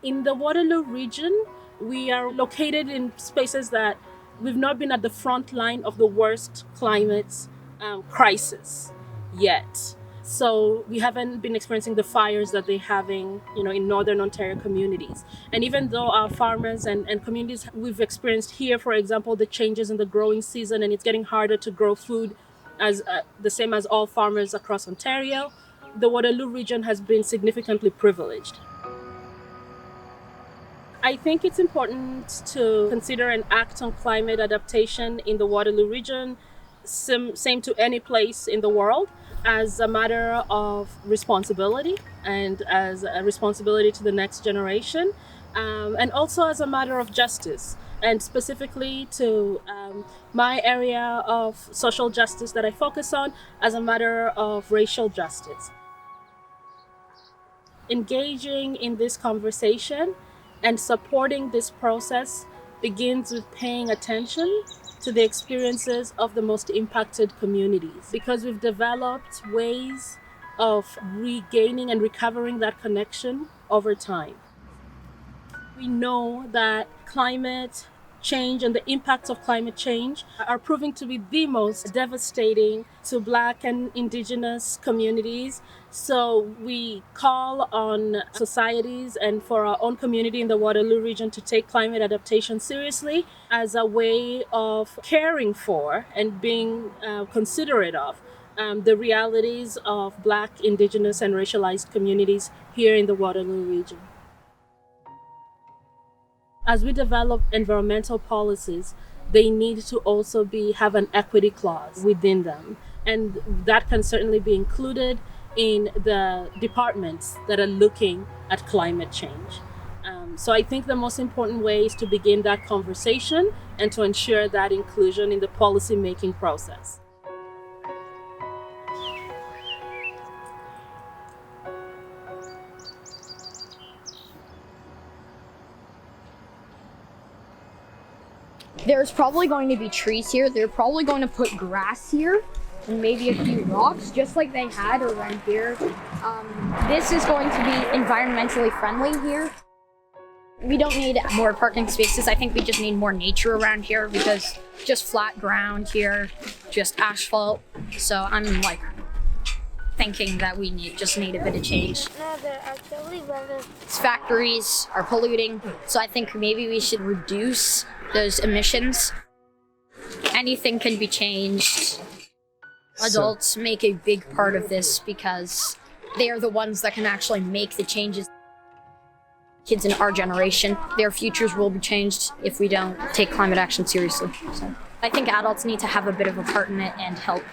In the Waterloo region, we are located in spaces that we've not been at the front line of the worst climate crisis yet. So we haven't been experiencing the fires that they're having, in northern Ontario communities. And even though our farmers and communities, we've experienced here, for example, the changes in the growing season, and it's getting harder to grow food as the same as all farmers across Ontario, the Waterloo region has been significantly privileged. I think it's important to consider and act on climate adaptation in the Waterloo region, same to any place in the world, as a matter of responsibility and as a responsibility to the next generation, and also as a matter of justice, and specifically to my area of social justice that I focus on as a matter of racial justice. Engaging in this conversation and supporting this process begins with paying attention to the experiences of the most impacted communities, because we've developed ways of regaining and recovering that connection over time. We know that climate change and the impacts of climate change are proving to be the most devastating to Black and Indigenous communities. So we call on societies and for our own community in the Waterloo region to take climate adaptation seriously as a way of caring for and being considerate of the realities of Black, Indigenous, and racialized communities here in the Waterloo region. As we develop environmental policies, they need to also have an equity clause within them. And that can certainly be included in the departments that are looking at climate change. So I think the most important way is to begin that conversation and to ensure that inclusion in the policy-making process. There's probably going to be trees here. They're probably going to put grass here and maybe a few rocks, just like they had around here. This is going to be environmentally friendly here. We don't need more parking spaces. I think we just need more nature around here, because just flat ground here, just asphalt. So I'm thinking that we just need a bit of change. No, they're actually better. Factories are polluting, so I think maybe we should reduce those emissions. Anything can be changed. Adults make a big part of this because they are the ones that can actually make the changes. Kids in our generation, their futures will be changed if we don't take climate action seriously. So I think adults need to have a bit of a part in it and help